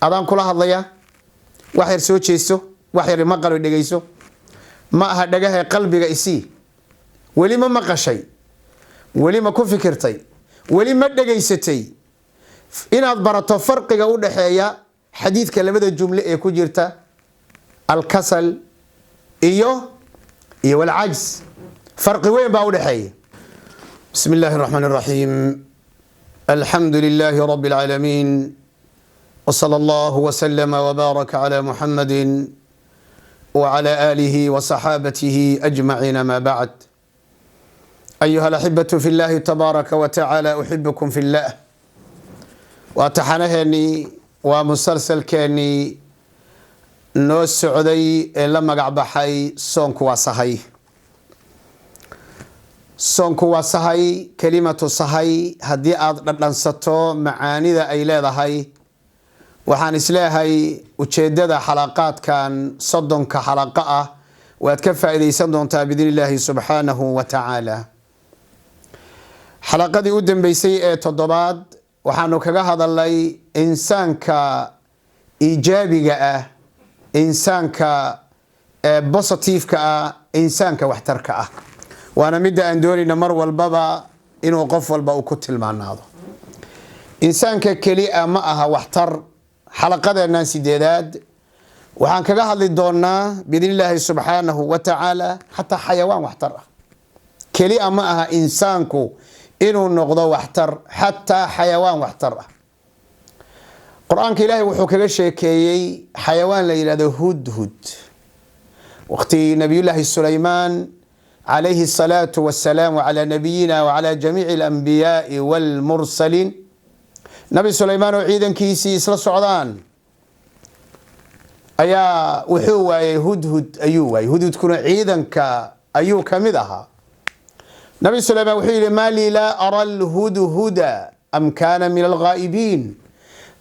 adaan kula hadlaya wax yar soo jeesto wax yar ma qalbi dhageyso ma aha dhagaha qalbiga isii wali ma maqashay wali ma ku fikirtay wali ma dhageysatay inaad barato farqiga u dhaxeeya xadiidka labada jumle ee ku jirta al-kasal iyo wal ajz farqi weyn baa u dhaxeeya bismillahir rahmanir rahim alhamdulillahi rabbil alamin وصلى الله وسلم وبارك على محمد وعلى آله وصحابته أجمعين ما بعد أيها الأحبة في الله تبارك وتعالى أحبكم في الله واتحنهني ومسلسل كاني نو السعودي لما قعبحي صونك وصحي صونك وصحي كلمة صحي هدي أدلنستو معاني ذا أيلا هاي waxaan islaahay ujeedada xalaqaadkan soddonka xalaqa ah waad ka faa'iideysan doontaa bidnillaahi subhanahu wa ta'ala xalaqadii u dambeysay ee toddobaad waxaanu kaga hadalnay insaanka iijaabiga ah insaanka positive-ka ah insaanka waxtarka ah waana mid aan doonayna mar walbaba inuu qof walba uu ku tilmaanaado insaanka kaliya ma aha waxtar xalaqadeena sideedaad waxaan kaga hadli doonaa bidnillaahi subhanahu wa ta'ala hatta xayawaan waxtar ah kaliya ma aha insaanku inuu noqdo waxtar hatta xayawaan waxtar ah quraanka ilaahay wuxuu kaga sheekeeyay xayawaan la yiraahdo hudhud waqti nabiyullaahi sulaymaan alayhi salatu wassalaam ala nabiyina wa ala jami'il anbiya'i wal mursalin nabi sulaymaan oo ciidankiisii isla socdaan ayaa wuxuu waayay hudhud ayuu waayay hudhudkuna ciidanka ayuu kamid ahaa nabi sulaymaan wuxuu yiri mali la ara al-hudhuda am kana min al-ghaibin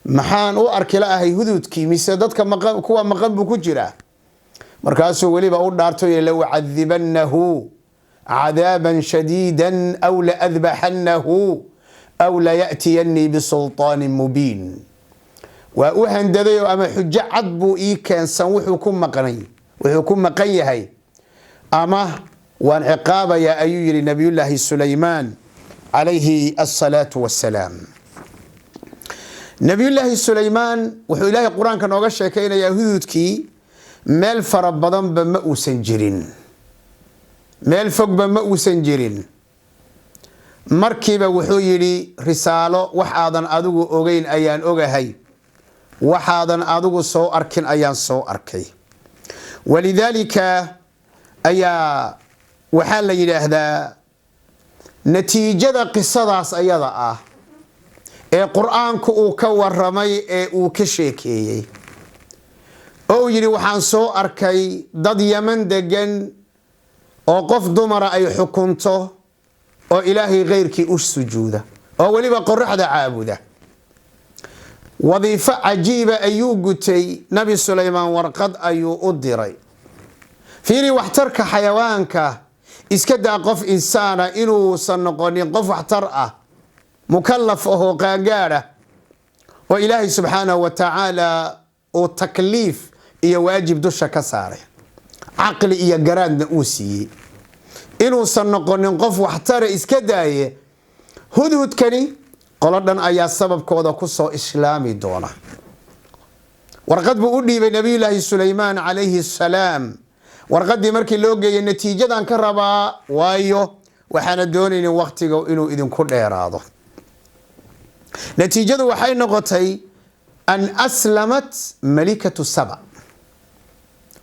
maxaan u arki laahay hudhudkii mise dadka kuwa maqan buu ku jira markaasuu waliba u dhaarto la wa'adhibannahu عذابا شديدا أو لأذبحنه أو لا يأتيني بسلطان مبين وأهنددي أما حجة عضبو كان سنوحكم مقني وحكم مقيهي أما وانعقاب يا أيها نبي الله سليمان عليه الصلاة والسلام نبي الله سليمان وحو إلهي القرآن كان وغشة كينا يهودكي مال فربضان بمأو سنجرين مال فوق بمأو سنجرين markiiba wuxuu yiri risaalo waxaadan adigu ogeyn ayaan ogahay waxaadan adigu soo arkin ayaan soo arkay walidaalika ayaa waxa la yiraahdaa natiijada qisadaas ayada ah ee quraanku uu ka waramay ee uu ka sheekeeyay oo yiri waxaan soo arkay dad Yaman degan oo qof dumara ay xukunto oo ilaahi غيركي u sujuuda oo waliba qorraxda caabuda wadiifa ajiiba ayuu gutay nabi sulaymaan warqad ayuu u diray fiiri waxtarka xayawaanka iska daa qof insaana inuu san noqonin qof waxtar ah mukallaf oo qaangaara oo ilaahi subhanahu wa ta'ala oo takliif iyo waajib dusha ka saaray aqli iyo garaadna uu siiyay inuu san noqonin qof waxtar iska daaye hudhudkani qoladan ayaa sababkooda ku soo islaami doona warqad buu u dhiibay nabiyullaahi sulaymaan alayhi salaam warqadii markii loo geeyay natiijadan ka rabaa waayo waxaana doonaynaa waqtiga inuu idinku dheeraado natiijadu waxay noqotay an aslamat malikatu saba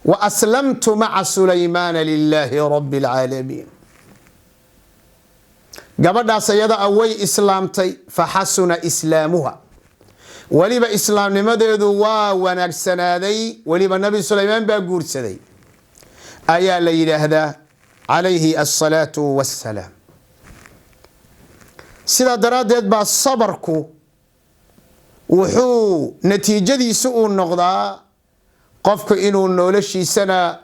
وأسلمت مع سليمان لله رب العالمين قبل سيدا أوي إسلامتي فحسن إسلامها ولما إسلام لماذا ونكسنادي ولما النبي سليمان باقور سدي آيا ليلة هذا عليه الصلاة والسلام سيدا درادت با صبركو وحو نتيجة سوء النقضاء qofku inuu noloshiisana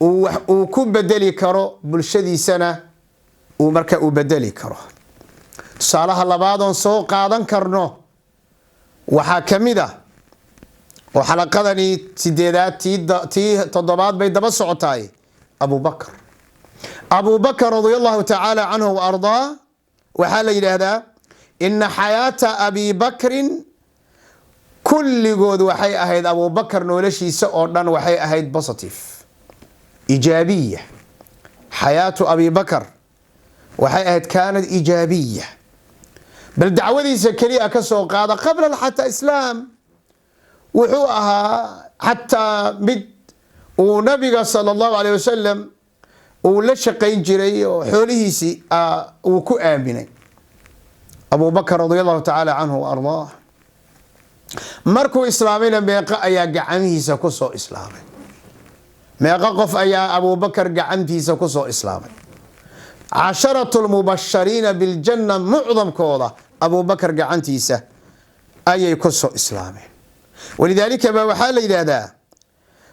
uu ku bedeli karo bulshadiisana uu marka u bedeli karo salaha labaad oo soo qaadan karno waxa kamida وحلقة سيدات تي تضباط بيد بسعتاي أبو بكر. أبو بكر رضي الله تعالى عنه وأرضاه وحال إلى هذا إن حياة أبي بكر كل جود وحي أهيد أبو بكر نولشي سؤرن وحي أهيد بسطيف إيجابية. حياة أبي بكر وحي أهيد كانت إيجابية، بل دعوة زكريا كسوق هذا قبل حتى إسلام وحوها حتى مد ونبي صلى الله عليه وسلم ولا شقين جري وحوله سي وكو آمنين. أبو بكر رضي الله تعالى عنه وأرضاه مركو إسلامي ميقا أيا قعمه سكسو إسلامي، ميقا قف أيا أبو بكر قعمه سكسو إسلامي. 10 المبشرين بالجنة معظم كوضة أبو بكر قعمه أيا كسو إسلامي. ولذلك ما وحال إلى ذا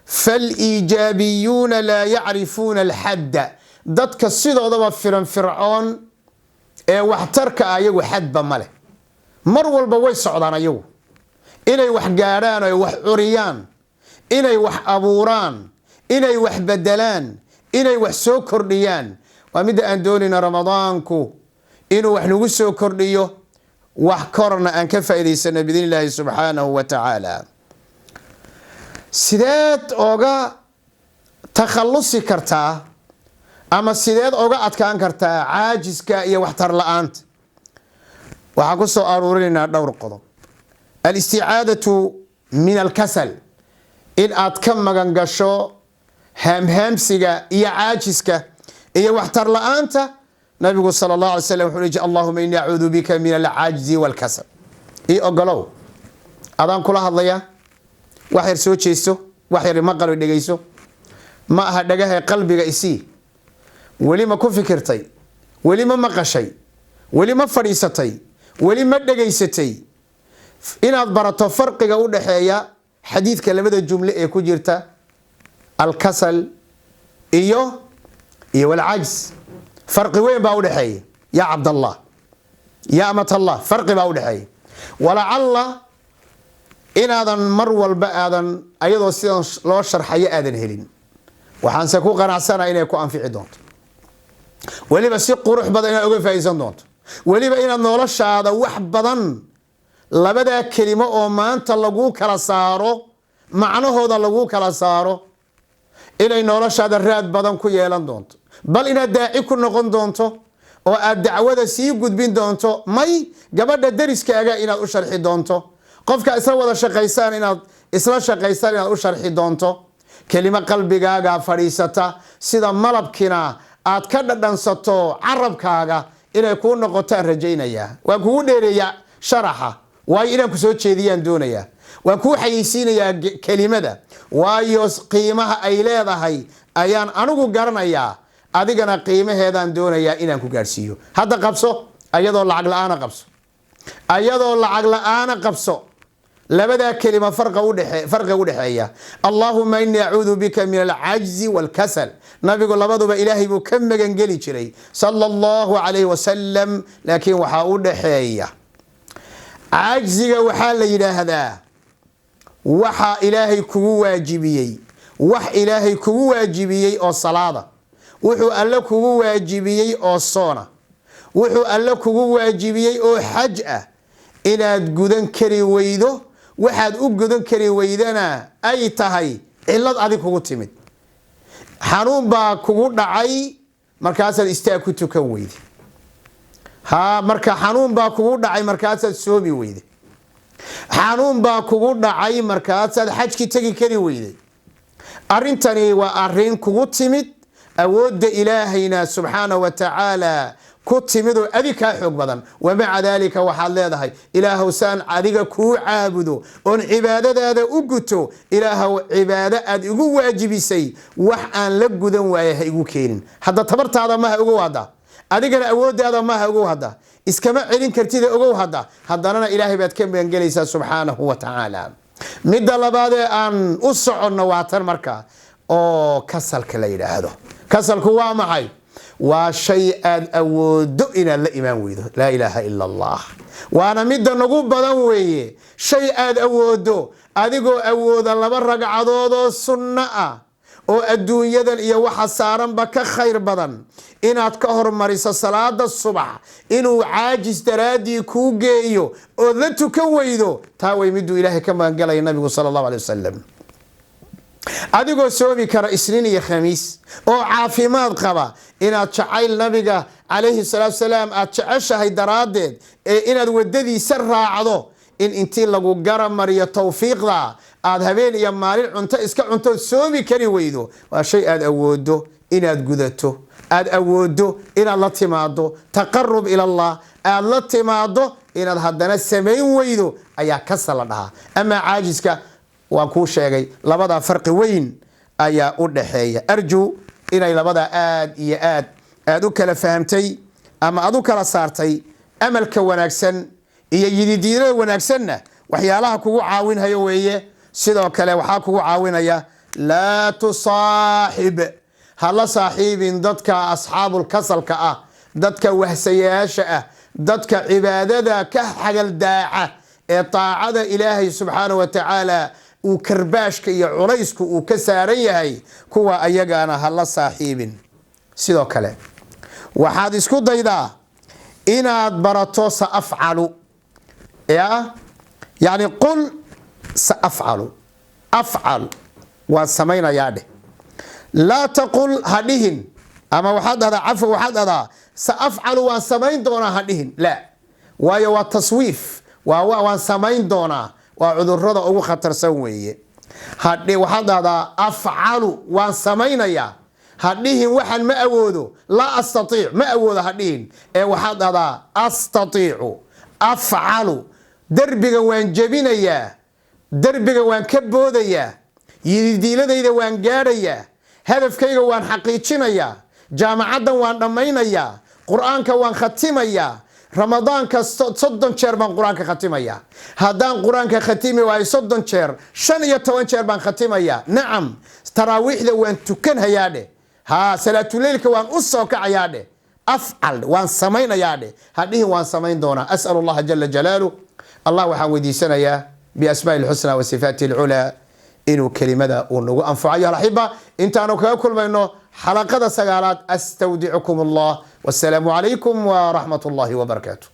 فالإيجابيون لا يعرفون الحد. ضدك الصيدة ضبط فرعون واحترك أيو حد بماله مروا البوي صعدان أيو إني وح جاران أي وح عريان إني وح أبوران إني وح بدلان إني وح سوكرديان. ومدى أن دوننا رمضانكو إنو وح نقول سوكرديو وحكرنا أن كفى إذي سنة بإذن الله سبحانه وتعالى. سيدات أوغا تخلصي كرتا أما سيدات أوغا أتكان كرتا عاجز كأي وحتر لأنت. وحقصوا أرورينا دور القضب الاستعادة من الكسل إن أتكم مغنقشو همسيغا إيا عاجزكا إيا وحتر لأنت. نبي صلى الله عليه وسلم حريج اللهم إني أعوذ بك من العجز والكسل. إي أقلو أدان كلها الضياء وحير سوچيسو وحير مقلو دقيسو ما هدقها قلبي إسي ولي ما كن فكرتي ولي ما مقشي ولي ما فريستي ولي ما دقيستي إن أدبرت فرق قول حياة حديث كلمة الجملة يكون جرتا الكسل إيو والعجز. فرق وين باول حي يا عبد الله يا أمة الله؟ فرق باول حي. ولعل إن هذا مر البأذن أيضا لو شرح آذن هلين وحنسكو قناعسانا إن يكون أنفع دونت ولي بس يقروح بدن أقول فايزان دونت ولي بقينا نولش هذا وحب بدن لبدا كلمة أو ما أنت لقوه كلا صارو معنى هذا لقوه كلا صارو إلى نولش هذا الراد بدن كو يلان دونت بل إن الداعي كن نقول دونتو والدعوة سيجود بين دونتو ماي قبل الدرس كأجا إن أشرح دونتو قفك إسرا شقيسان إن إسرا شقيسان إن أشرح دونتو كلمة قلبي جاga فريستا سيدا ملب كنا أتكلم دنساتو عرب كاجا إنه يكون نقطة رجينيا ويكون دريا شرحة وإنه كسوت شديان دونيا ويكون حيسين يا كلمة ده ويوس قيمة أيلة هاي أيان أنو كجرنيا أديكنا قيمة هذا دونيا إنه كجرسيو هذا قبصه أيضا العقل أنا قبصه أيضا العقل أنا قبصه لبدا كلمة فرق ودحية. اللهم إني أعوذ بك من العجز والكسل. نبي يقول لبدو بإلهي بكم جنجلي شري صلى الله عليه وسلم. لكن وحاول دحية عجز وحال إلى هذا وحا إلهي كو واجبيي وح إلهي كو واجبيي أو الصلاة وحو ألا كو واجبيي أو الصونة وحو ألا كو واجبيي أو حجأة إلى جودن كري ويدو waxaad u gudan kari weydana ay tahay cilad adig kugu timid xanuun baa kugu dhacay markaasaad istaag ku tukan weydi marka xanuun baa kugu dhacay markaasaad soomi weydi xanuun baa kugu dhacay markaasaad xajki tagi kari weydi. arintani waa arin kugu timid awoodda ilaahayna subhanahu wa ta'ala كتمدو أبي كحق بدن ومع ذلك وحال هذا إله سان عديك كو عابدو أن عبادة هذا أجتو إله عبادة أدعو واجب سي وحن لجودن ويهيجو كين هذا تبرت هذا ما هو هذا أديك الأود هذا ما هو هذا إسكما علين كرتيد أجو هذا أنا إلهي بتكلم بإنجليزي سبحانه وتعالى مد الله بعد أن أسع النواتر مركا أو كسل كليل هذا كسل كوا معي وشيء أود إلى الإمام ويده لا إله إلا الله وأنا مد نقول بدوي شيء أود adigoo awooda 2 ragcadood oo sunno ah oo adduunyadan iyo waxa saaranba ka khayr badan inaad ka hormariso salaada subax inuu caajis daraadii kuu geeyo oo la tukan weydo taa way miduu ilaahay ka maangalay nabigu sallallahu alayhi wasallam adigoo soomi kara isniin iyo khamiis oo caafimaad qaba inaad jacayl nabiga alayhi salaatu wasalaam aad jeceshahay daraadeed ee inaad wadadiisa raacdo in intii lagu garamariyo tawfiiqda aad habeen iyo maalin cunto iska cunto soomi kari weydo waa shay aad awoodo inaad gudato aad awoodo inaad la timaado taqarrub ila Allah aad la timaado inaad haddana sameyn weydo ayaa ka sala dhaha ama caajiska waan ku sheegay labada farqi weyn ayaa u dhaxeeya arju inay labada aad iyo aad u kala fahamtay ama aad u kala saartay amalka wanaagsan iyo yididiirada wanaagsanna waxyaalaha kugu caawinhayo weeye sidoo kale waxa kugu caawinaya la tusahib hala saaxiibin dadka asxaabul kasalka ah dadka wahsayaasha ah dadka cibaadada ka xagal daaca ee taacada ilaahay subhanahu wa ta'ala uu karbaashka iyo culaysku uu ka saaran yahay kuwa ayagana hala saaxiibin sidoo kale waxaad isku daydaa inaad barato saafcalu يعني قل سأفعل أفعل وسمينا ياده لا تقل هديهن أما واحد هذا عفو واحد هذا سأفعل وسمين دونا هديهن لا ويا التصويف وسمين دونا وعذر رضا أو خطر سويه هدي واحد هذا أفعل وسمين يا هديهن واحد ما أوده لا أستطيع ما أوده هديهن واحد هذا أستطيع أفعل دربك وان جبينيا دربك وان كبوديا يديلديدا وان غاريا هدفكيغا وان حقيقينيا جامعدا وان دمينيا قرآنك وان ختميا رمضانك صدن شهر بان قرآنك ختميا هدان قرآنك ختمي واي صدن شهر 15 شهر بان ختميا نعم تراويح وان تكن هياده ها صلاة الليل وان أسوك عياده أفعل وان سمين ياده هذه وان سمين دونا أسأل الله جل جلاله الله وحمدي سنة يا بأسماء الحسنى وصفات العلى إنه كلمة ونقول أنفع يا رحبة أنت أنا كل ما إنه حلقة سجالات أستودعكم الله والسلام عليكم ورحمة الله وبركاته.